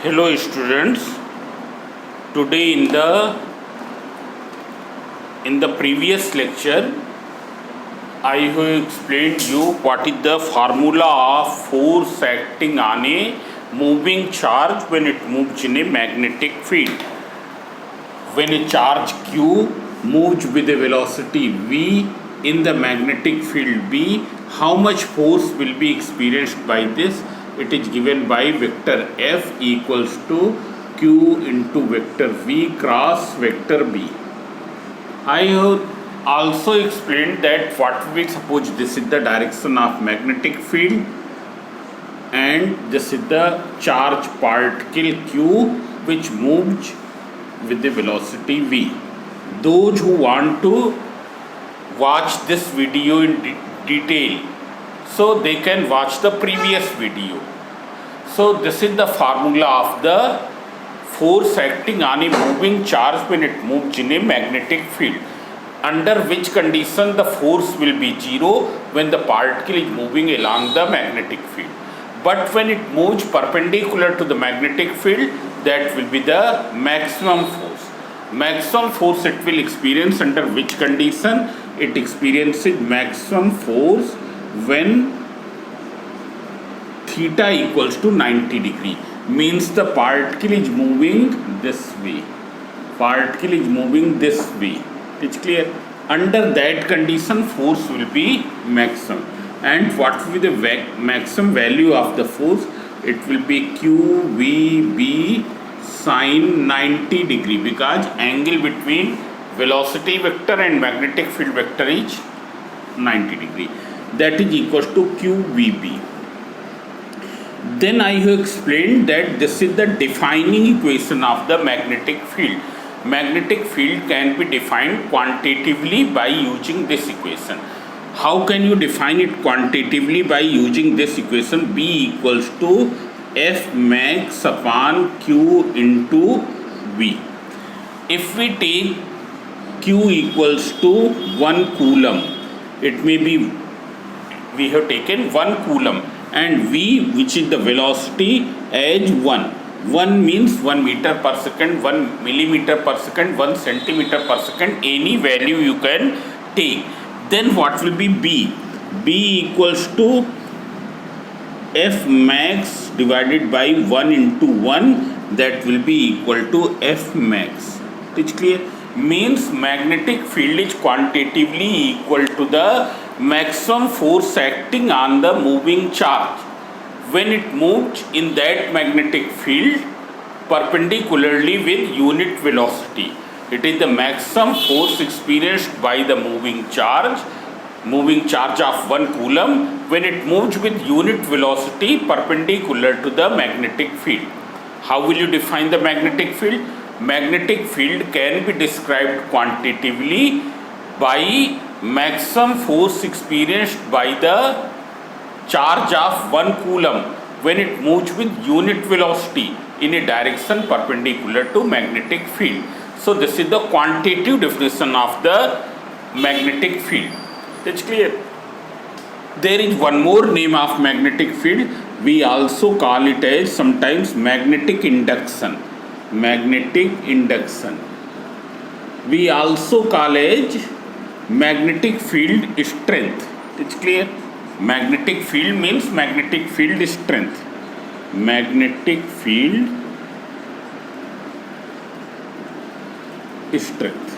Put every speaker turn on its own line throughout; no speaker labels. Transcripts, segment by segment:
Hello students. Today in the previous lecture I have explained you what is the formula of force acting on a moving charge when it moves in a magnetic field. When a charge Q moves with a velocity V in the magnetic field B, how much force will be experienced by this? It is given by vector F equals to Q into vector V cross vector B. I have also explained that what we suppose this is the direction of magnetic field and this is the charge particle Q which moves with the velocity V. Those who want to watch this video in detail, so they can watch the previous video. So this is the formula of the force acting on a moving charge when it moves in a magnetic field. Under which condition the force will be zero? When the particle is moving along the magnetic field. But when it moves perpendicular to the magnetic field, that will be the maximum force. Maximum force it will experience under which condition? It experiences maximum force when theta equals to 90 degree. Means the particle is moving this way. Particle is moving this way. It's clear? Under that condition force will be maximum. And what will be the maximum value of the force? It will be QVB sine 90 degree, because angle between velocity vector and magnetic field vector is 90 degree. That is equals to QVB. Then I have explained that this is the defining equation of the magnetic field. Magnetic field can be defined quantitatively by using this equation. How can you define it quantitatively? By using this equation, B equals to F max upon Q into V. If we take Q equals to 1 coulomb, it may be we have taken 1 coulomb, and V, which is the velocity, as 1. 1 means 1 meter per second, 1 millimeter per second, 1 centimeter per second, any value you can take. Then what will be B? B equals to F max divided by 1 into 1, that will be equal to F max. It's clear? Means magnetic field is quantitatively equal to the maximum force acting on the moving charge when it moves in that magnetic field perpendicularly with unit velocity. It is the maximum force experienced by the moving charge of 1 coulomb when it moves with unit velocity perpendicular to the magnetic field. How will you define the magnetic field? Magnetic field can be described quantitatively by maximum force experienced by the charge of 1 coulomb when it moves with unit velocity in a direction perpendicular to magnetic field. So this is the quantitative definition of the magnetic field. It's clear? There is one more name of magnetic field. We also call it as sometimes magnetic induction. Magnetic induction. We also call it magnetic field strength. It's clear? Magnetic field means magnetic field strength. Magnetic field strength.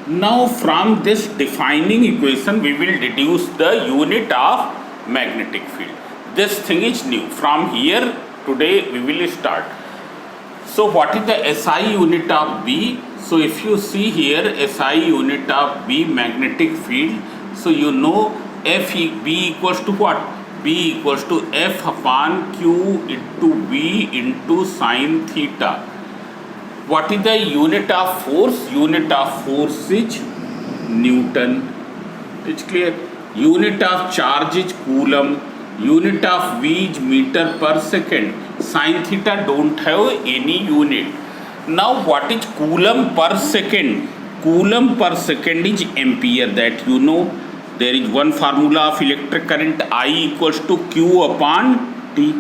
Now from this defining equation we will deduce the unit of magnetic field. This thing is new. From here today we will start. So what is the SI unit of B? So if you see here SI unit of B magnetic field, so you know B equals to what? B equals to F upon Q into V into sine theta. What is the unit of force? Unit of force is Newton. It's clear? Unit of charge is coulomb. Unit of V is meter per second. Sine theta don't have any unit. Now what is coulomb per second? Coulomb per second is ampere, that you know. There is one formula of electric current, I equals to Q upon T.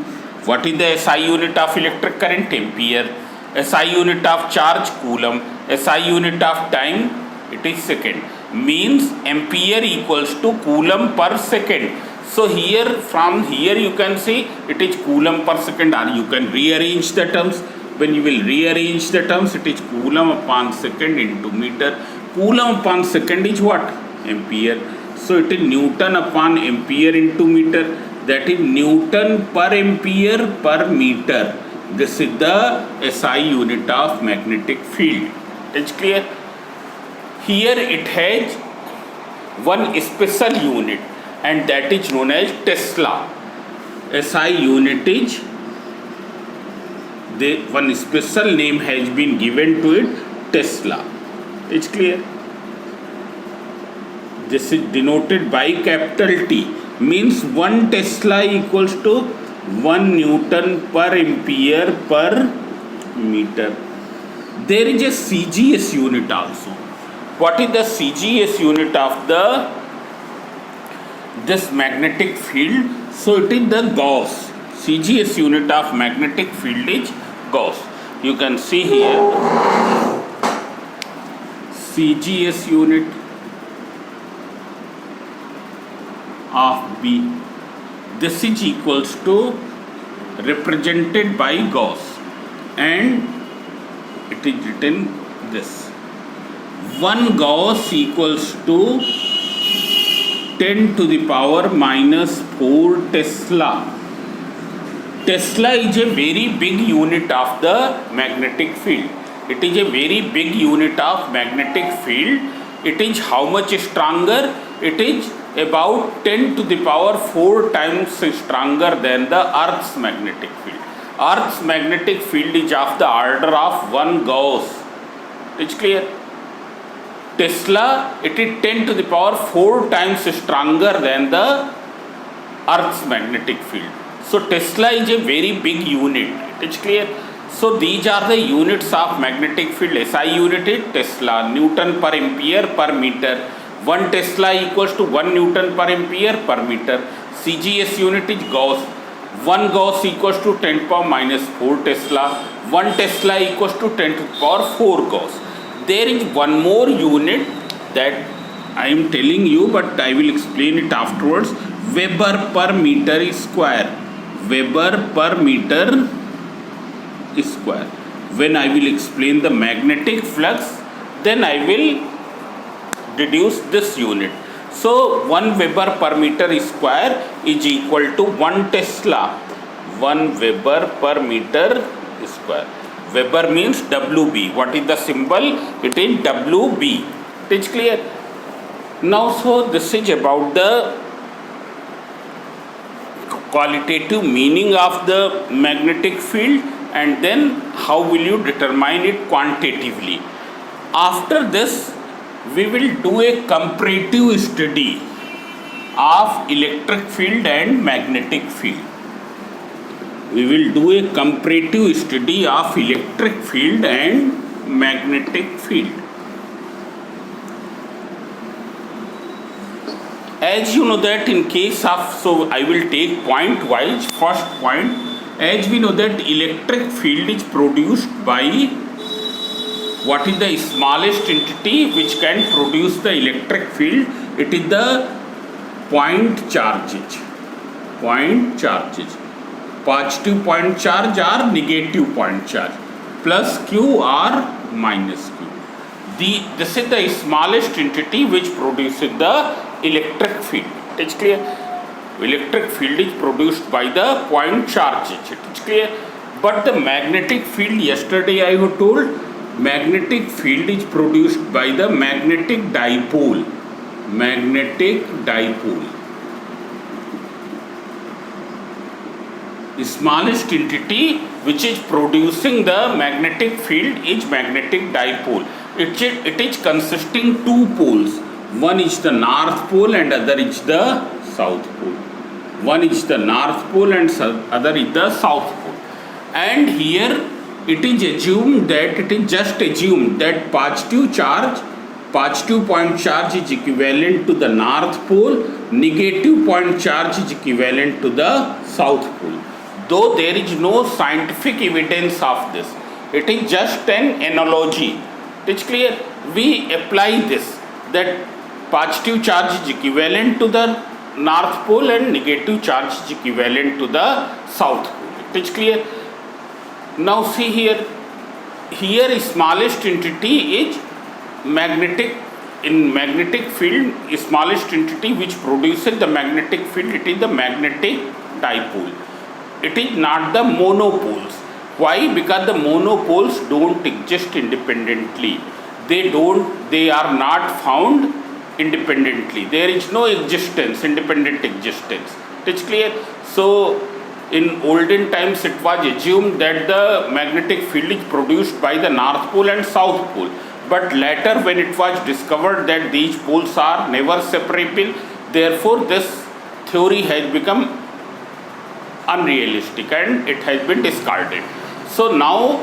What is the SI unit of electric current? Ampere. SI unit of charge? Coulomb. SI unit of time? It is second. Means ampere equals to coulomb per second. So here, from here you can see it is coulomb per second, or you can rearrange the terms. When you will rearrange the terms, it is coulomb upon second into meter. Coulomb upon second is what? Ampere. So it is Newton upon ampere into meter. That is Newton per ampere per meter. This is the SI unit of magnetic field. It's clear? Here it has one special unit, and that is known as Tesla. SI unit is, one special name has been given to it, Tesla. It's clear? This is denoted by capital T. Means 1 Tesla equals to 1 Newton per ampere per meter. There is a CGS unit also. What is the CGS unit of this magnetic field? So it is the Gauss. CGS unit of magnetic field is Gauss. You can see here CGS unit of B. This is equals to represented by Gauss, and it is written this. 1 Gauss equals to 10 to the power minus 4 Tesla. Tesla is a very big unit of the magnetic field. It is a very big unit of magnetic field. It is how much stronger? It is about 10 to the power 4 times stronger than the Earth's magnetic field. Earth's magnetic field is of the order of 1 Gauss. It's clear? Tesla, it is 10 to the power 4 times stronger than the Earth's magnetic field. So Tesla is a very big unit. It's clear? So these are the units of magnetic field. SI unit is Tesla, Newton per ampere per meter. 1 Tesla equals to 1 Newton per ampere per meter. CGS unit is Gauss. 1 Gauss equals to 10 power minus 4 Tesla. 1 Tesla equals to 10 to the power 4 Gauss. There is one more unit that I am telling you, but I will explain it afterwards. Weber per meter square. Weber per meter square. When I will explain the magnetic flux, then I will deduce this unit. So 1 Weber per meter square is equal to 1 Tesla. 1 Weber per meter square. Weber means WB. What is the symbol? It is WB. It is clear? Now, so this is about the qualitative meaning of the magnetic field, and then how will you determine it quantitatively. After this, we will do a comparative study of electric field and magnetic field. We will do a comparative study of electric field and magnetic field. As you know that in case of, so I will take point wise. First point, as we know that electric field is produced by, what is the smallest entity which can produce the electric field? It is the point charges. Point charges. Positive point charge or negative point charge. Plus Q or minus Q. This is the smallest entity which produces the electric field. It is clear? Electric field is produced by the point charges. It is clear? But the magnetic field, yesterday I have told, magnetic field is produced by the magnetic dipole. Magnetic dipole. The smallest entity which is producing the magnetic field is magnetic dipole. It is consisting two poles. One is the north pole and other is the south pole. One is the north pole and other is the south pole. And here it is assumed that, it is just assumed that positive point charge is equivalent to the north pole, negative point charge is equivalent to the south pole. though there is no scientific evidence of this. It is just an analogy. It is clear? We apply this, that positive charge is equivalent to the north pole and negative charge is equivalent to the south pole. It is clear? Now see here, smallest entity is magnetic. In magnetic field, smallest entity which produces the magnetic field, it is the magnetic dipole. It is not the monopoles. Why? Because the monopoles don't exist independently. They are not found independently. There is no independent existence. It is clear? So in olden times it was assumed that the magnetic field is produced by the north pole and south pole. But later when it was discovered that these poles are never separable, therefore this theory has become unrealistic and it has been discarded. So now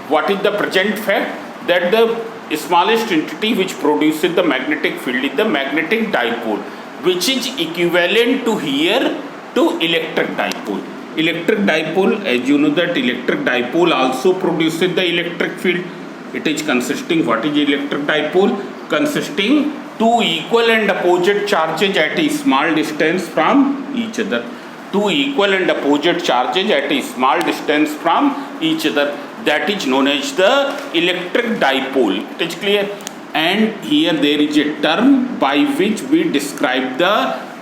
what is the present fact? That the smallest entity which produces the magnetic field is the magnetic dipole, which is equivalent to here to electric dipole. Electric dipole, as you know that electric dipole also produces the electric field. It is consisting, what is electric dipole? Consisting two equal and opposite charges at a small distance from each other. Two equal and opposite charges at a small distance from each other. That is known as the electric dipole. It is clear? And here there is a term by which we describe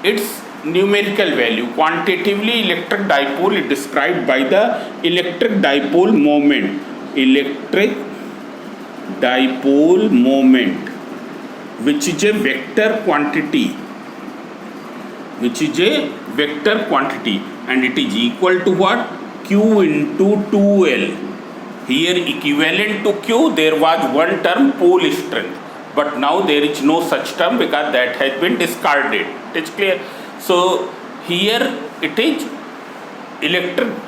its numerical value. Quantitatively, electric dipole is described by the electric dipole moment. Electric dipole moment, which is a vector quantity, and it is equal to what? Q into 2L. Here equivalent to Q, there was one term, pole strength, but now there is no such term because that has been discarded. It is clear? So here it is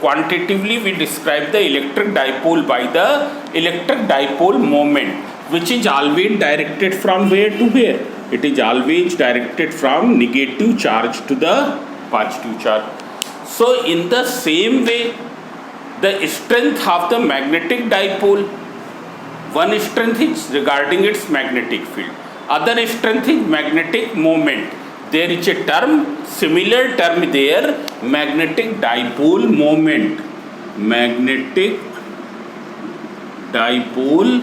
quantitatively we describe the electric dipole by the electric dipole moment, which is always directed from where to where? It is always directed from negative charge to the positive charge. So in the same way, the strength of the magnetic dipole, one strength is regarding its magnetic field, other strength is magnetic moment. There is a term, similar term there, magnetic dipole moment. Magnetic dipole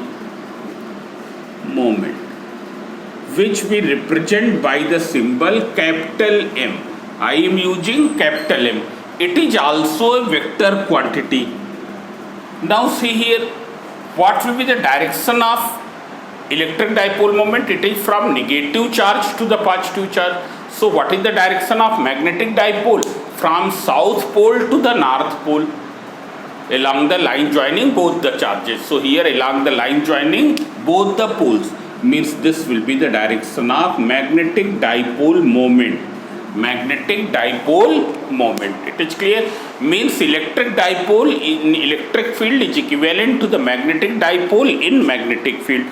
moment, which we represent by the symbol capital M. I am using capital M. It is also a vector quantity. Now see here, what will be the direction of electric dipole moment? It is from negative charge to the positive charge. So what is the direction of magnetic dipole? From south pole to the north pole, along the line joining both the charges. So here along the line joining both the poles, means this will be the direction of magnetic dipole moment. Magnetic dipole moment. It is clear? Means electric dipole in electric field is equivalent to the magnetic dipole in magnetic field.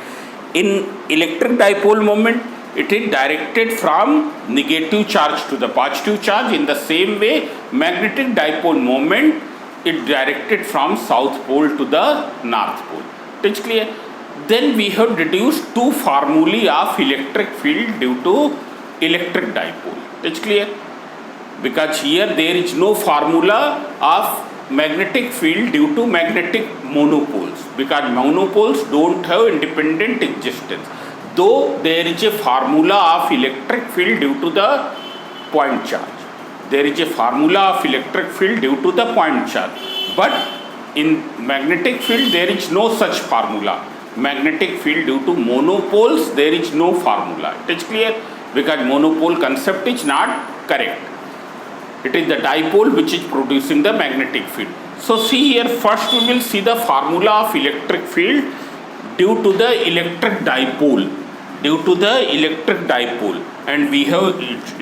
In electric dipole moment, it is directed from negative charge to the positive charge. In the same way, magnetic dipole moment is directed from south pole to the north pole. It is clear? Then we have deduced two formulae of electric field due to electric dipole. It is clear? Because here there is no formula of magnetic field due to magnetic monopoles, because monopoles don't have independent existence. Though there is a formula of electric field due to the point charge. There is a formula of electric field due to the point charge. But in magnetic field there is no such formula. Magnetic field due to monopoles there is no formula. It is clear? Because monopole concept is not correct. It is the dipole which is producing the magnetic field. So see here, first we will see the formula of electric field due to the electric dipole. And we have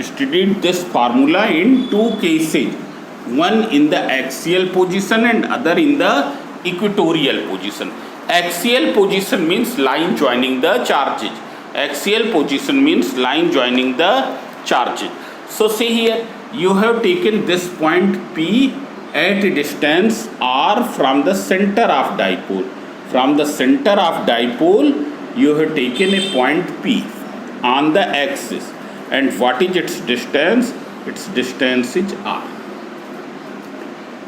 studied this formula in two cases. One in the axial position and other in the equatorial position. Axial position means line joining the charges. So see here, you have taken this point P at a distance r from the center of dipole. From the center of dipole, you have taken a point P on the axis. And what is its distance? Its distance is r.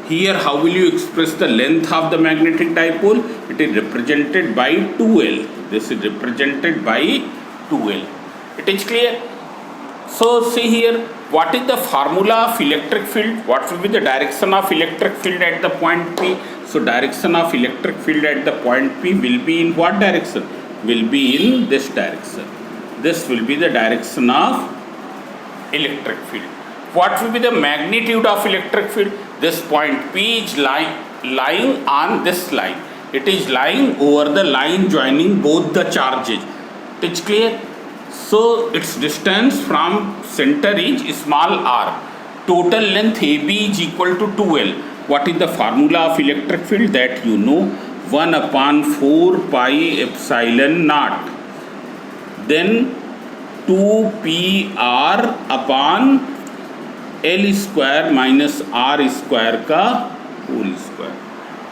Here, how will you express the length of the magnetic dipole? It is represented by 2L. This is represented by 2L. It is clear? So, see here, what is the formula of electric field? What will be the direction of electric field at the point P? So, direction of electric field at the point P will be in what direction? Will be in this direction. This will be the direction of electric field. What will be the magnitude of electric field? This point P is lying on this line. It is lying over the line joining both the charges. It is clear? So, its distance from center is small r. Total length AB is equal to 2L. What is the formula of electric field? That you know, 1 upon 4 pi epsilon naught. Then 2PR upon L square minus R square का whole square.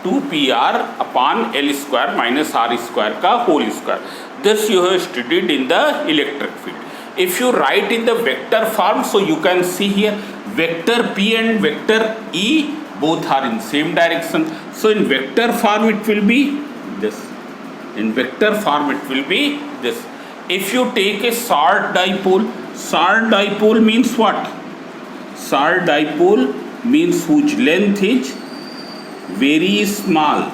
2PR upon L square minus R square का whole square. This you have studied in the electric field. If you write in the vector form, so you can see here vector P and vector E both are in same direction. So in vector form it will be this. In vector form it will be this. If you take a short dipole means what? Short dipole means whose length is very small.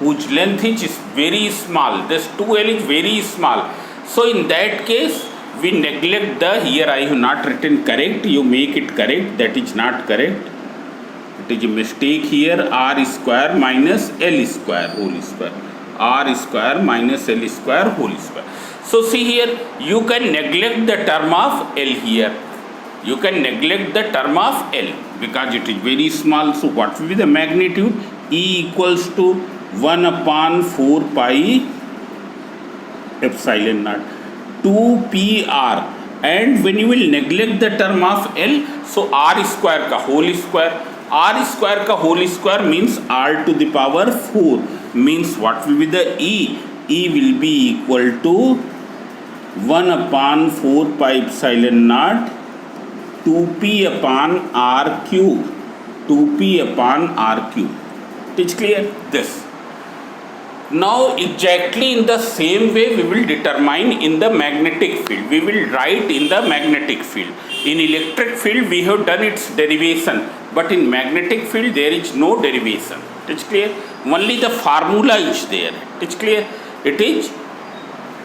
Whose length is very small. This 2L is very small. So in that case, we neglect the, here I have not written correct, you make it correct, that is not correct. It is a mistake here, R square minus L square whole square. R square minus L square whole square. So see here, you can neglect the term of L here. You can neglect the term of L because it is very small. So what will be the magnitude? E equals to 1 upon 4 pi epsilon naught 2PR. And when you will neglect the term of L, so R square ka whole square. R square ka whole square means R to the power 4. Means what will be the E? E will be equal to 1 upon 4 pi epsilon naught 2p upon r cube. 2p upon r cube. It is clear? This. Now exactly in the same way we will determine in the magnetic field. We will write in the magnetic field. In electric field we have done its derivation, but in magnetic field there is no derivation. It is clear? Only the formula is there. It is clear? It is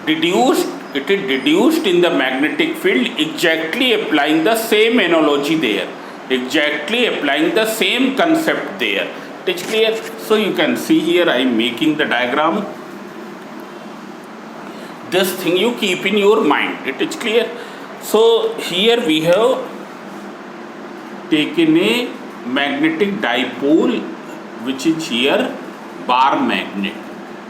deduced in the magnetic field, exactly applying the same analogy there. Exactly applying the same concept there. It is clear? So you can see here I am making the diagram. This thing you keep in your mind. It is clear? So here we have taken a magnetic dipole which is here bar magnet,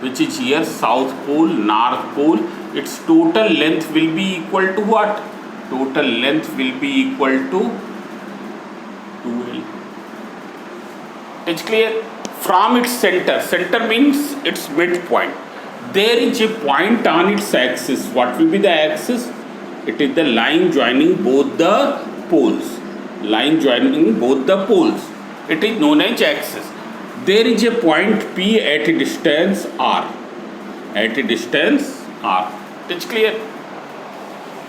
which is here south pole, north pole. Its total length will be equal to what? Total length will be equal to 2L. It's clear? From its center means its midpoint. There is a point on its axis. What will be the axis? It is the line joining both the poles. Line joining both the poles. It is known as axis. There is a point P at a distance R. At a distance R. It's clear?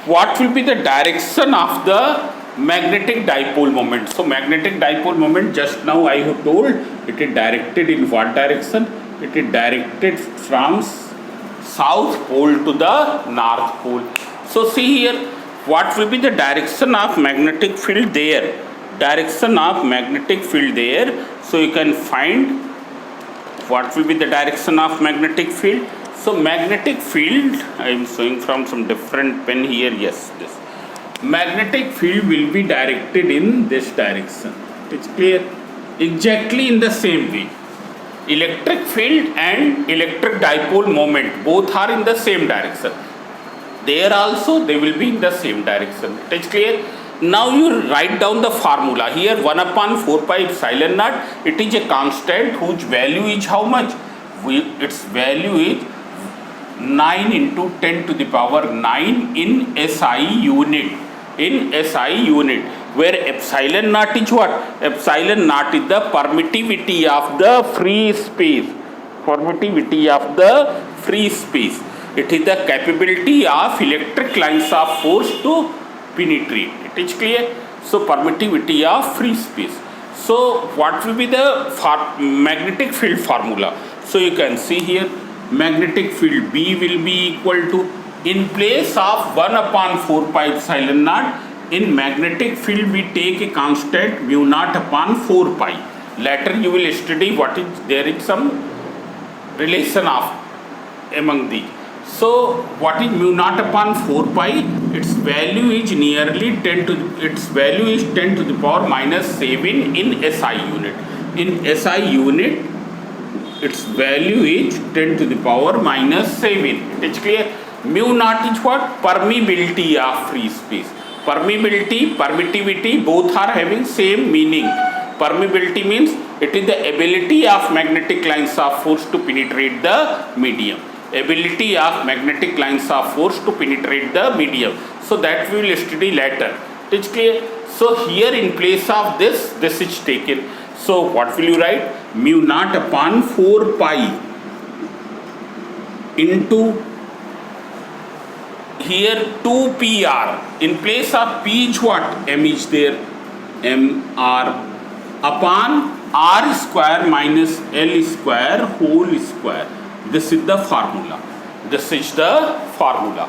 What will be the direction of the magnetic dipole moment? So magnetic dipole moment, just now I have told, it is directed in what direction? It is directed from south pole to the north pole. So see here, what will be the direction of magnetic field there? Direction of magnetic field there. So you can find what will be the direction of magnetic field. So magnetic field, I am showing from some different pen here. Yes, this magnetic field will be directed in this direction. It's clear? Exactly in the same way. Electric field and electric dipole moment both are in the same direction. There also they will be in the same direction. It's clear? Now you write down the formula here. 1 upon 4 pi epsilon naught. It is a constant whose value is how much? Its value is 9 into 10 to the power 9 in SI unit. In SI unit, where epsilon naught is what? Epsilon naught is the permittivity of the free space. Permittivity of the free space. It is the capability of electric lines of force to penetrate. It is clear? So permittivity of free space. So what will be the magnetic field formula? So you can see here, magnetic field B will be equal to, in place of 1 upon 4 pi epsilon naught, in magnetic field we take a constant mu naught upon 4 pi. Later you will study what is, there is some relation of among these. So what is mu naught upon 4 pi? Its value is nearly 10 to the power minus 7 in SI unit. In SI unit, its value is 10 to the power minus 7. It is clear? Mu naught is what? Permeability of free space. Permeability, permittivity, both are having same meaning. Permeability means it is the ability of magnetic lines of force to penetrate the medium. Ability of magnetic lines of force to penetrate the medium. So that we will study later. It is clear? So here in place of this is taken. So what will you write? Mu naught upon 4 pi into here 2pr. In place of p is what? M is there. mr upon r square minus l square whole square. This is the formula. This is the formula.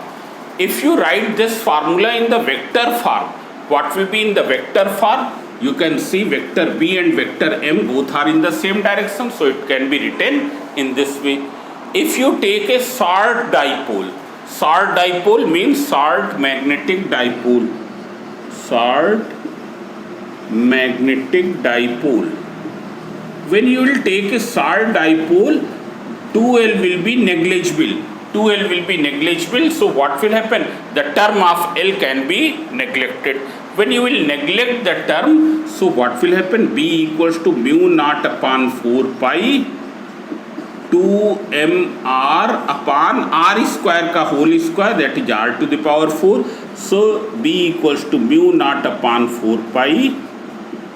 If you write this formula in the vector form, what will be in the vector form? You can see vector b and vector m both are in the same direction, so it can be written in this way. If you take a short dipole means short magnetic dipole. Short magnetic dipole. When you will take a short dipole, 2L will be negligible. 2L will be negligible. So what will happen? The term of L can be neglected. When you will neglect the term, so what will happen? B equals to mu naught upon 4 pi 2mr upon r square ka whole square, that is r to the power 4. So B equals to mu naught upon 4 pi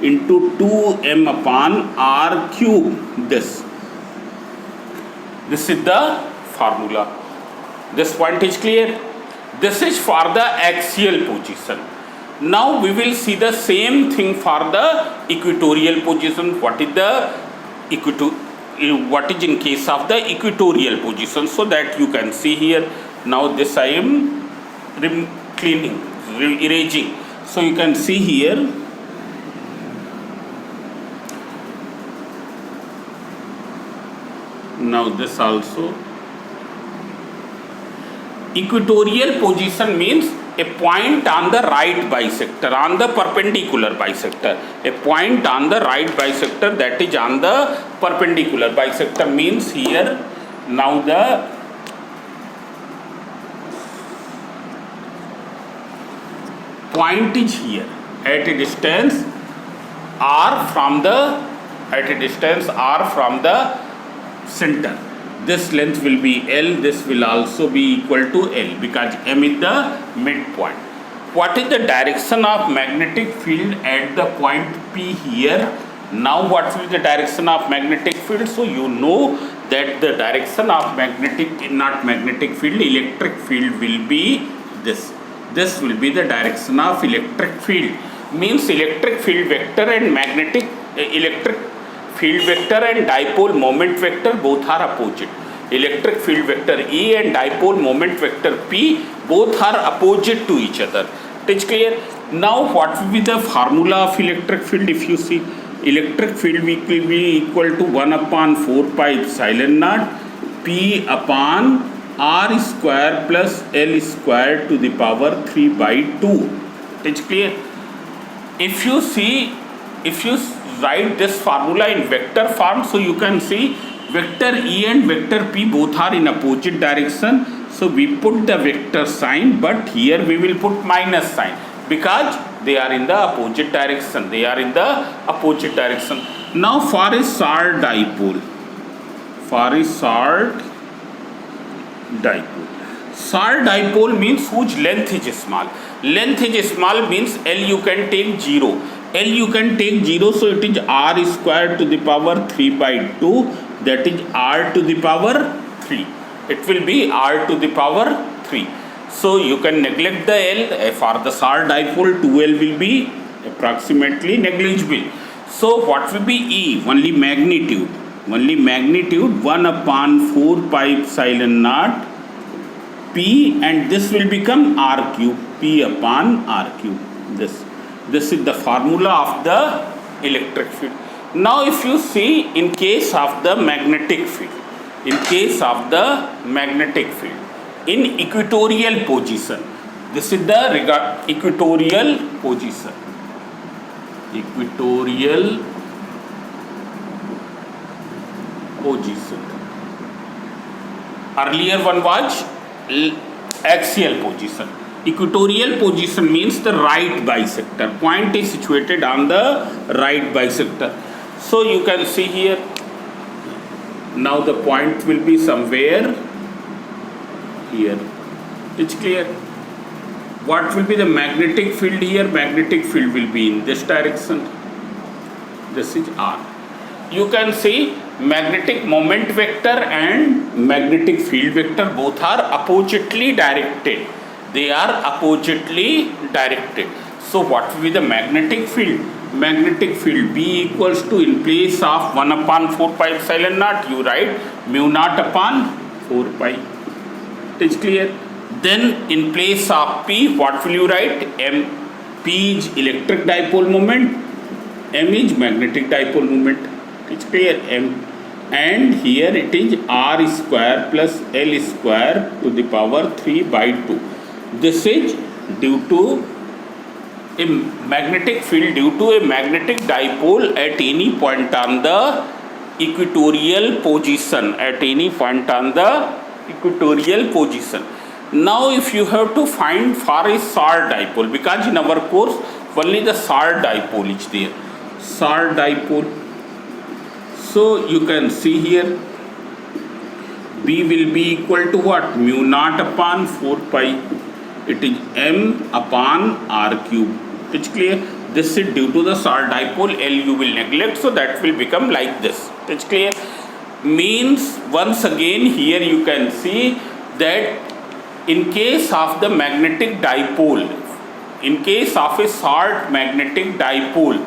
into 2m upon r cube. This is the formula. This point is clear. This is for the axial position. Now we will see the same thing for the equatorial position. What is in case of the equatorial position, so that you can see here. Now this I am erasing. So you can see here. Now this also. Equatorial position means a point on the right bisector, on the perpendicular bisector. A point on the right bisector, that is on the perpendicular bisector, means here now the point is here at a distance r from the center. This length will be L, this will also be equal to L, because M is the midpoint. What is the direction of magnetic field at the point P here? Now what will be the direction of magnetic field? So you know that the direction of electric field will be this. This will be the direction of electric field. Means electric field vector and electric field vector and dipole moment vector both are opposite. Electric field vector E and dipole moment vector P both are opposite to each other. It is clear? Now what will be the formula of electric field? If you see, electric field will be equal to 1 upon 4 pi epsilon naught P upon R square plus L square to the power 3 by 2. It is clear? If you write this formula in vector form, so you can see vector E and vector P both are in opposite direction. So we put the vector sign, but here we will put minus sign. because they are in the opposite direction. They are in the opposite direction. Now for a short dipole, short dipole means whose length is small. Length is small means L you can take 0. L you can take 0, so it is r square to the power 3 by 2, that is r to the power 3. It will be r to the power 3. So you can neglect the L. For the short dipole, 2L will be approximately negligible. So what will be E? Only magnitude. 1 upon 4 pi epsilon naught P, and this will become R cube, P upon R cube. This is the formula of the electric field. Now if you see in case of the magnetic field, in equatorial position, this is the equatorial position. Earlier one was axial position. Equatorial position means the right bisector. Point is situated on the right bisector. So you can see here, now the point will be somewhere here. It's clear. What will be the magnetic field here? Magnetic field will be in this direction. This is R. You can see magnetic moment vector and magnetic field vector both are oppositely directed. They are oppositely directed. So what will be the magnetic field? Magnetic field B equals to, in place of 1 upon 4 pi epsilon naught, you write mu naught upon 4 pi. It is clear. Then in place of P, what will you write? M. P is electric dipole moment, M is magnetic dipole moment. It's clear. M. And here it is R square plus L square to the power 3 by 2. This is due to a magnetic field due to a magnetic dipole at any point on the equatorial position. Now if you have to find for a short dipole, because in our course only the short dipole is there. Short dipole. So you can see here B will be equal to what? Mu naught upon 4 pi. It is M upon R cube. It's clear. This is due to the short dipole. L you will neglect, so that will become like this. It's clear. Means once again here you can see that in case of the magnetic dipole, in case of a short magnetic dipole,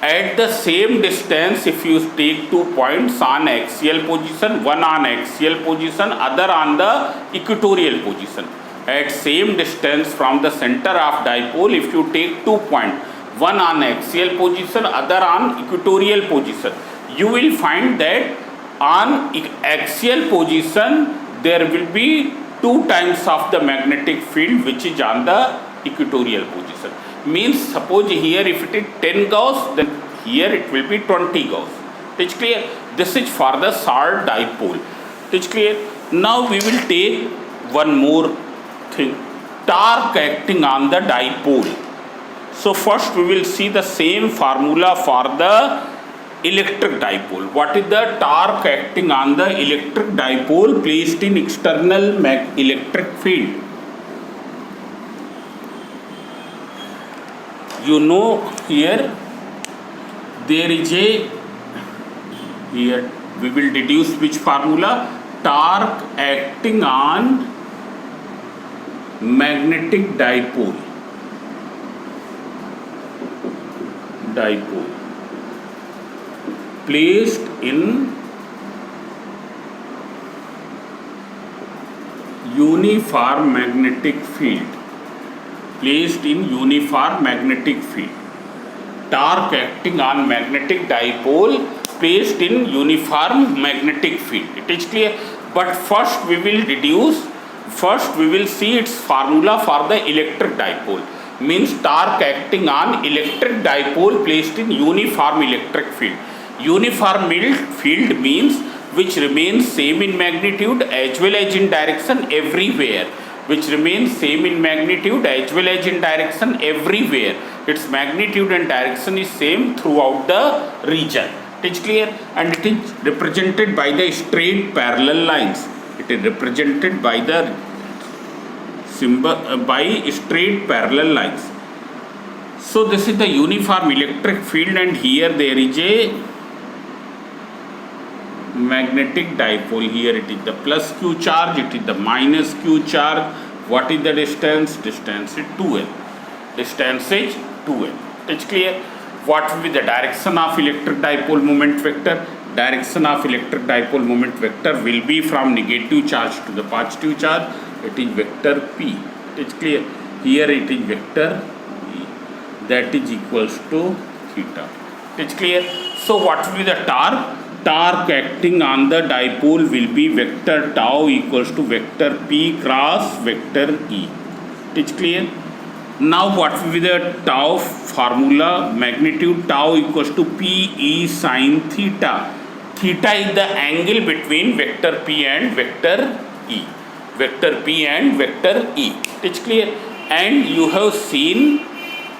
at the same distance, if you take 2 points on axial position, one on axial position, other on the equatorial position, at same distance from the center of dipole, if you take 2 points, one on axial position, other on equatorial position, you will find that on axial position there will be 2 times of the magnetic field which is on the equatorial position. Means suppose here if it is 10 Gauss, then here it will be 20 Gauss. It's clear. This is for the short dipole. It's clear. Now we will take one more thing, torque acting on the dipole. So first we will see the same formula for the electric dipole. What is the torque acting on the electric dipole placed in external electric field? You know here there is a, here we will deduce which formula? Torque acting on magnetic dipole. Placed in uniform magnetic field. Torque acting on magnetic dipole placed in uniform magnetic field. It is clear. But first we will see its formula for the electric dipole. Means torque acting on electric dipole placed in uniform electric field. Uniform field means which remains same in magnitude as well as in direction everywhere. which remains same in magnitude as well as in direction everywhere. Its magnitude and direction is same throughout the region. It is clear, and it is represented by the straight parallel lines. It is represented by the symbol by straight parallel lines. So this is the uniform electric field, and here there is a magnetic dipole. Here it is the plus q charge, it is the minus q charge. What is the distance? Distance is 2l. Distance is 2l. It's clear. What will be the direction of electric dipole moment vector? Direction of electric dipole moment vector will be from negative charge to the positive charge. It is vector p. It is clear. Here it is vector e. That is equals to theta. It is clear. So what will be the torque? Torque acting on the dipole will be vector tau equals to vector p cross vector e. It is clear. Now what will be the tau formula? Magnitude tau equals to p e sin theta. Theta is the angle between vector p and vector e. Vector p and vector e. It is clear. And you have seen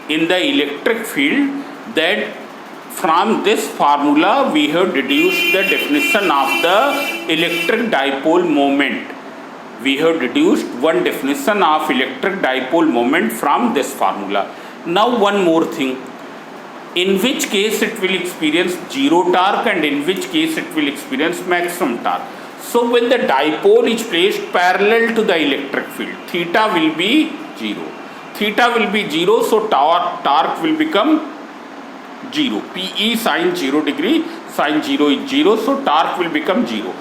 in the electric field that from this formula we have deduced the definition of the electric dipole moment. We have deduced one definition of electric dipole moment from this formula. Now one more thing, in which case it will experience zero torque and in which case it will experience maximum torque. So when the dipole is placed parallel to the electric field, theta will be 0. Theta will be 0, so torque will become 0. Pe sin 0 degree, sin 0 is 0, so torque will become 0.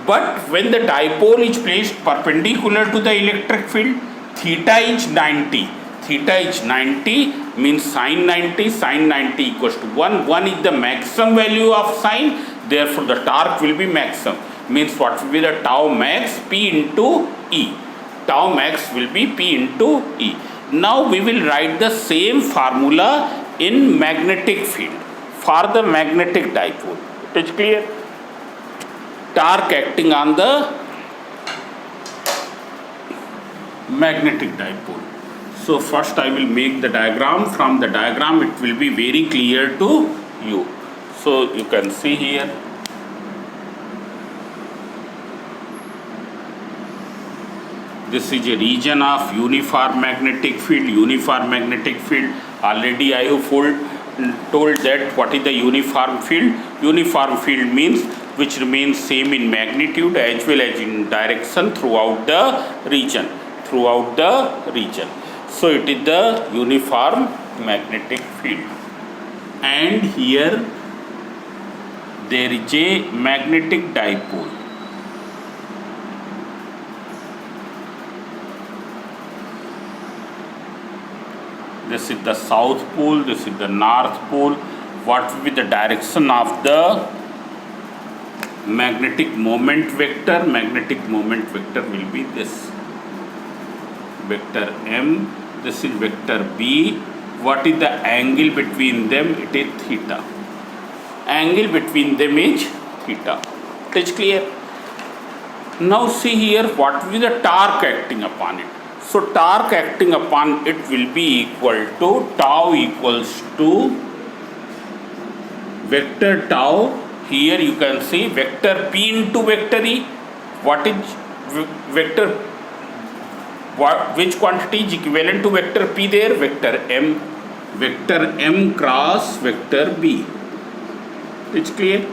But when the dipole is placed perpendicular to the electric field, theta is 90. Theta is 90 means sin 90 equals to 1. 1 is the maximum value of sin, therefore the torque will be maximum. Means what will be the tau max? P into E. Tau max will be P into E. Now we will write the same formula in magnetic field for the magnetic dipole. It is clear? Torque acting on the magnetic dipole. So first I will make the diagram. From the diagram it will be very clear to you. So you can see here. This is a region of uniform magnetic field. Uniform magnetic field. Already I have told that what is the uniform field. Uniform field means which remains same in magnitude as well as in direction throughout the region. Throughout the region. So it is the uniform magnetic field. And here there is a magnetic dipole. This is the south pole, this is the north pole. What will be the direction of the magnetic moment vector? Magnetic moment vector will be this. Vector M, this is vector B. What is the angle between them? It is theta. Angle between them is theta. It is clear? Now see here, what will be the torque acting upon it? So torque acting upon it will be equal to tau equals to vector tau. Here you can see vector P into vector E. What is vector? Which quantity is equivalent to vector P there? Vector M. Vector M cross vector B. It's clear?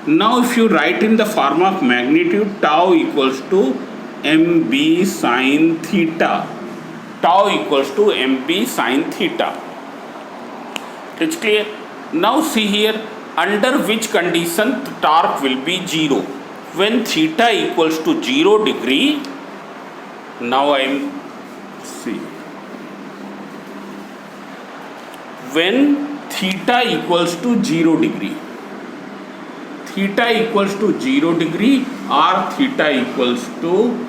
Now if you write in the form of magnitude, tau equals to mb sin theta. Tau equals to mb sin theta. It's clear? Now see here, under which condition the torque will be 0. When theta equals to 0 degree, now I am see. When theta equals to 0 degree, theta equals to 0 degree or theta equals to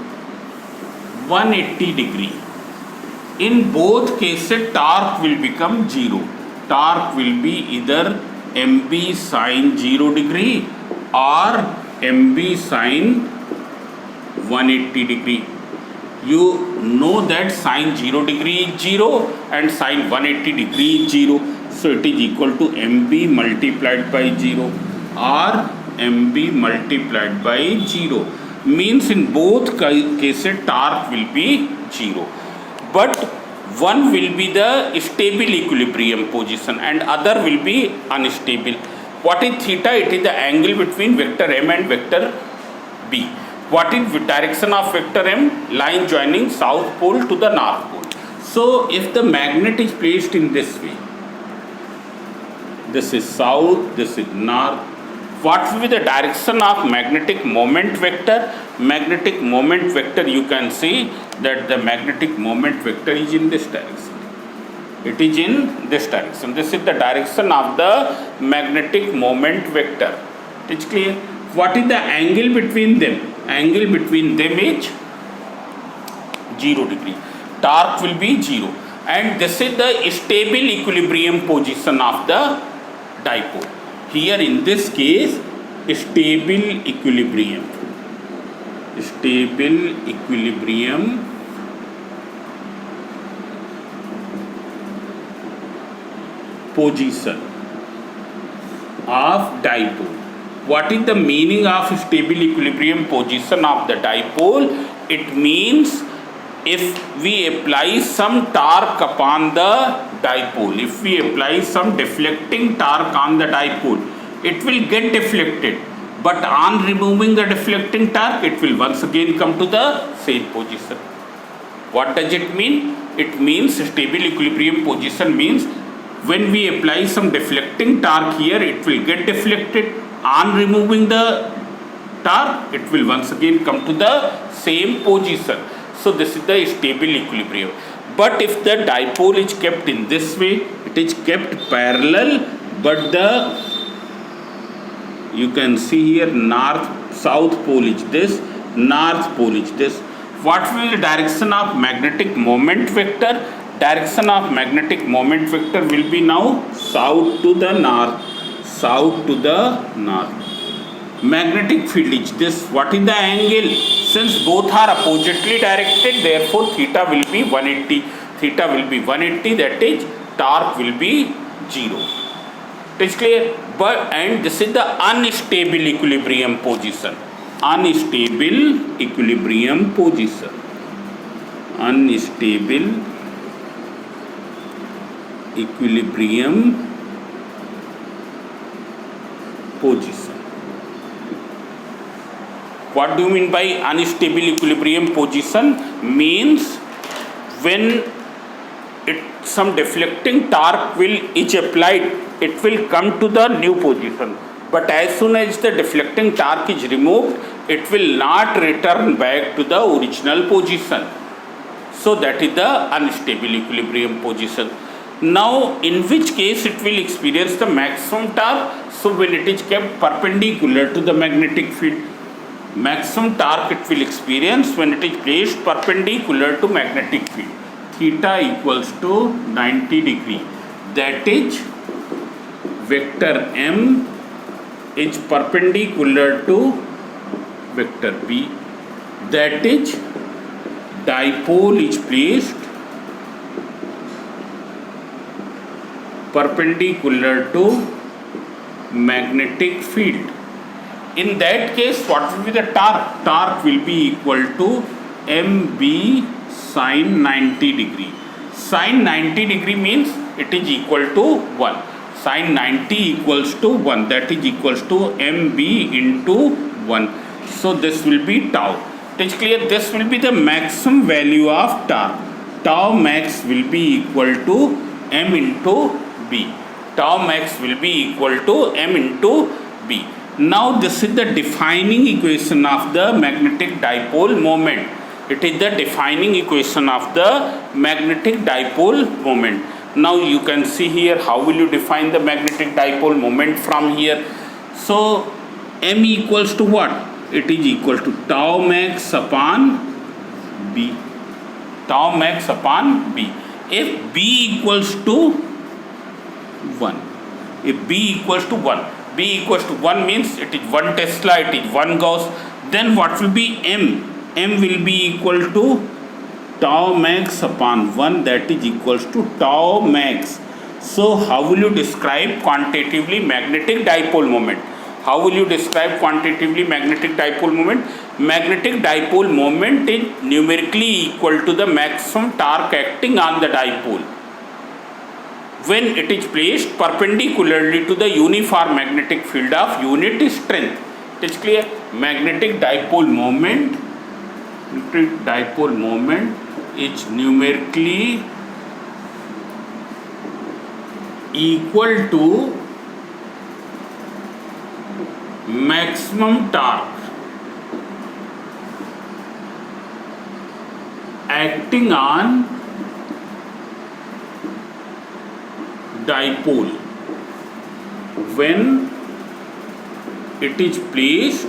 180 degree. In both cases torque will become 0. Torque will be either mb sin 0 degree or mb sin 180 degree. You know that sine 0 degree is 0 and sine 180 degree is 0. So it is equal to mb multiplied by 0 or mb multiplied by 0. Means in both cases torque will be 0. But one will be the stable equilibrium position and other will be unstable. What is theta? It is the angle between vector m and vector b. What is the direction of vector m? Line joining south pole to the north pole. So if the magnet is placed in this way, this is south, this is north, what will be the direction of magnetic moment vector? Magnetic moment vector, you can see that the magnetic moment vector is in this direction. It is in this direction. This is the direction of the magnetic moment vector. It is clear? What is the angle between them? Angle between them is 0 degree. Torque will be 0. And this is the stable equilibrium position of the dipole. Here in this case, stable equilibrium. Stable equilibrium position of dipole. What is the meaning of stable equilibrium position of the dipole? It means if we apply some torque upon the dipole, if we apply some deflecting torque on the dipole, it will get deflected. But on removing the deflecting torque, it will once again come to the same position. What does it mean? It means stable equilibrium position means when we apply some deflecting torque here, it will get deflected. On removing the torque, it will once again come to the same position. So this is the stable equilibrium. But if the dipole is kept in this way, it is kept parallel, but the, you can see here, north south pole is this, north pole is this. What will be the direction of magnetic moment vector? Direction of magnetic moment vector will be now south to the north, south to the north. Magnetic field is this. What is the angle? Since both are oppositely directed, therefore theta will be 180. Theta will be 180, that is torque will be 0. It is clear? But and this is the unstable equilibrium position. Unstable equilibrium position. Unstable equilibrium position. What do you mean by unstable equilibrium position? Means when some deflecting torque is applied, it will come to the new position. But as soon as the deflecting torque is removed, it will not return back to the original position. So that is the unstable equilibrium position. Now in which case it will experience the maximum torque? So when it is kept perpendicular to the magnetic field, maximum torque it will experience when it is placed perpendicular to magnetic field. Theta equals to 90 degree. That is vector m is perpendicular to vector b. That is dipole is placed perpendicular to magnetic field. In that case, what will be the torque? Torque will be equal to mb sine 90 degree. Sine 90 degree means it is equal to 1. Sine 90 equals to 1. That is equals to mb into 1. So this will be tau. It is clear? This will be the maximum value of torque. Tau max will be equal to m into b. Tau max will be equal to m into b. Now this is the defining equation of the magnetic dipole moment. It is the defining equation of the magnetic dipole moment. Now you can see here how will you define the magnetic dipole moment from here. So m equals to what? It is equal to tau max upon b. Tau max upon b. If b equals to 1, if b equals to 1, b equals to 1 means it is 1 Tesla, it is 1 Gauss. Then what will be m? M will be equal to tau max upon 1, that is equals to tau max. So how will you describe quantitatively magnetic dipole moment? How will you describe quantitatively magnetic dipole moment? Magnetic dipole moment is numerically equal to the maximum torque acting on the dipole when it is placed perpendicularly to the uniform magnetic field of unit strength. It is clear? Magnetic dipole moment is numerically equal to maximum torque acting on dipole when it is placed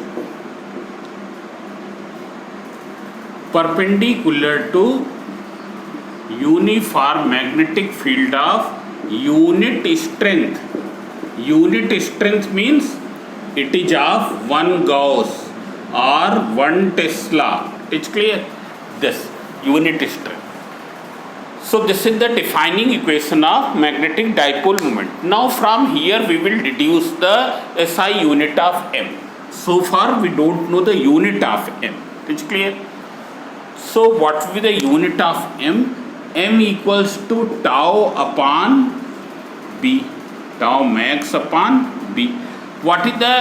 perpendicular to uniform magnetic field of unit strength. Unit strength means it is of 1 Gauss or 1 Tesla. It's clear? This unit strength. So this is the defining equation of magnetic dipole moment. Now from here we will deduce the SI unit of M. So far we don't know the unit of M. It's clear? So what will be the unit of M? M equals to tau upon B. Tau max upon B. What is the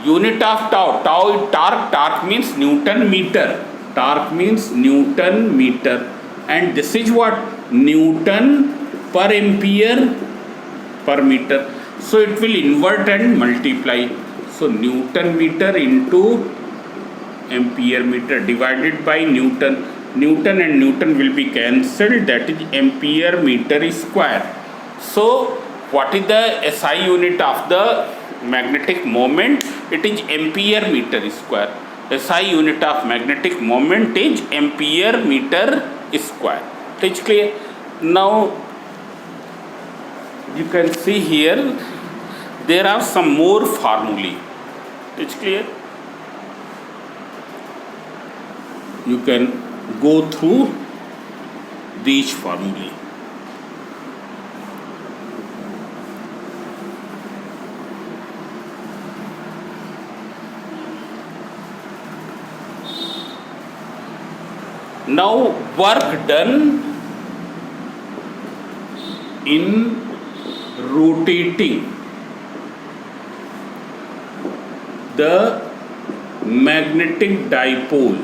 unit of tau? Tau is torque. Torque means Newton meter. Torque means Newton meter. And this is what? Newton per ampere per meter. So it will invert and multiply. So Newton meter into ampere meter divided by Newton. Newton and Newton will be cancelled. That is ampere meter square. So what is the SI unit of the magnetic moment? It is ampere meter square. SI unit of magnetic moment is ampere meter square. It is clear? Now you can see here there are some more formulae. It is clear? You can go through these formulae. Now work done in rotating the magnetic dipole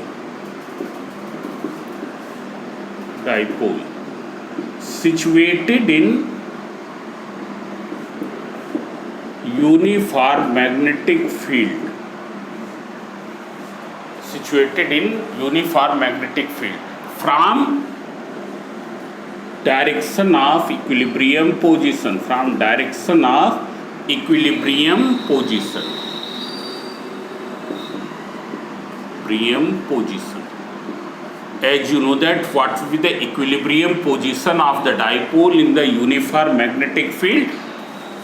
situated in uniform magnetic field from direction of equilibrium position, As you know that what will be the equilibrium position of the dipole in the uniform magnetic field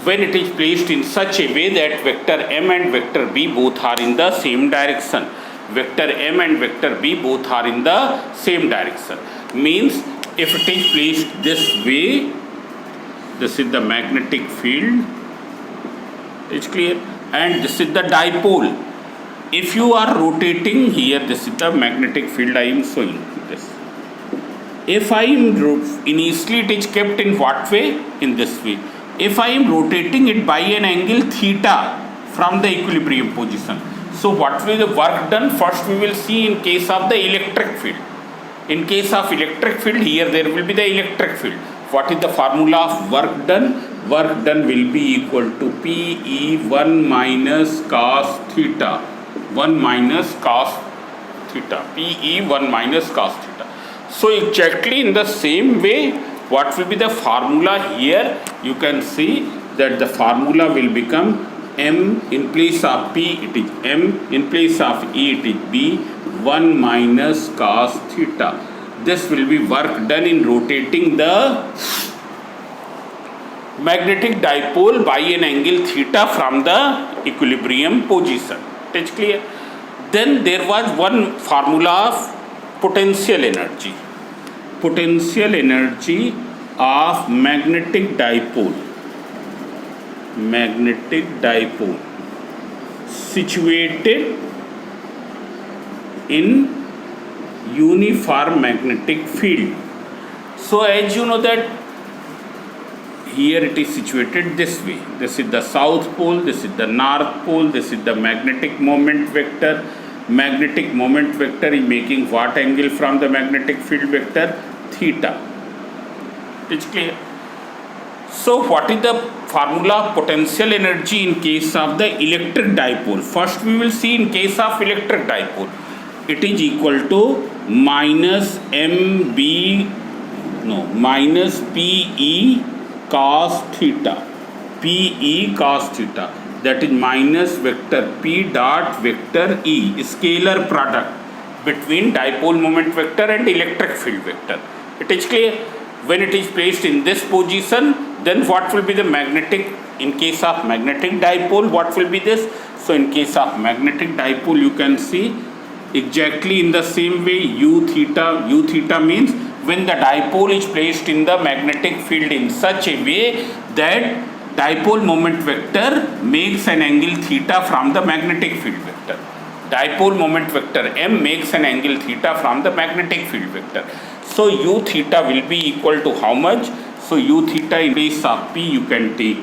when it is placed in such a way that vector M and vector B both are in the same direction. Vector M and vector B both are in the same direction. Means if it is placed this way, this is the magnetic field. It's clear? And this is the dipole. If you are rotating here, this is the magnetic field I am showing this. If I am initially it is kept in what way? In this way. If I am rotating it by an angle theta from the equilibrium position. So what will the work done? First we will see in case of the electric field. In case of electric field, here there will be the electric field. What is the formula of work done? Work done will be equal to PE1 minus cos theta. 1 minus cos theta. PE1 minus cos theta. So exactly in the same way, what will be the formula here? You can see that the formula will become M in place of P it is M, in place of E it is B, 1 minus cos theta. This will be work done in rotating the magnetic dipole by an angle theta from the equilibrium position. It is clear? Then there was one formula of potential energy. potential energy of magnetic dipole situated in uniform magnetic field. So as you know that here it is situated this way. This is the south pole, this is the north pole, this is the magnetic moment vector. Magnetic moment vector is making what angle from the magnetic field vector? Theta. It's clear. So what is the formula of potential energy in case of the electric dipole? First we will see in case of electric dipole. It is equal to minus PE cos theta. PE cos theta. That is minus vector P dot vector E, scalar product between dipole moment vector and electric field vector. It is clear. When it is placed in this position, then what will be the magnetic, in case of magnetic dipole, what will be this? So in case of magnetic dipole, you can see exactly in the same way U theta means when the dipole is placed in the magnetic field in such a way that dipole moment vector makes an angle theta from the magnetic field vector. Dipole moment vector M makes an angle theta from the magnetic field vector. So U theta will be equal to how much? So U theta in place of P you can take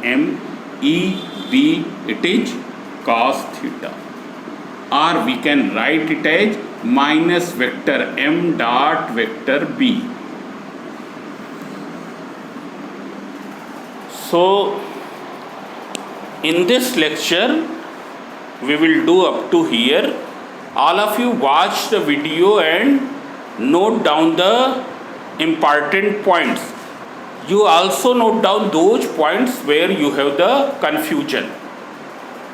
M, E, B, it is cos theta. Or we can write it as minus vector M dot vector B. So in this lecture we will do up to here. All of you watch the video and note down the important points. You also note down those points where you have the confusion,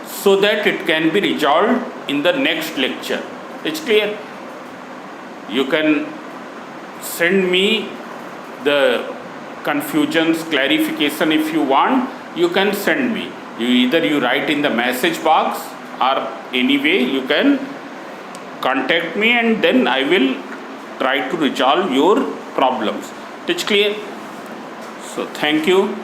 so that it can be resolved in the next lecture. It's clear. You can send me the confusions, clarification if you want. You can send me. You write in the message box, or anyway you can contact me, and then I will try to resolve your problems. It's clear. So thank you.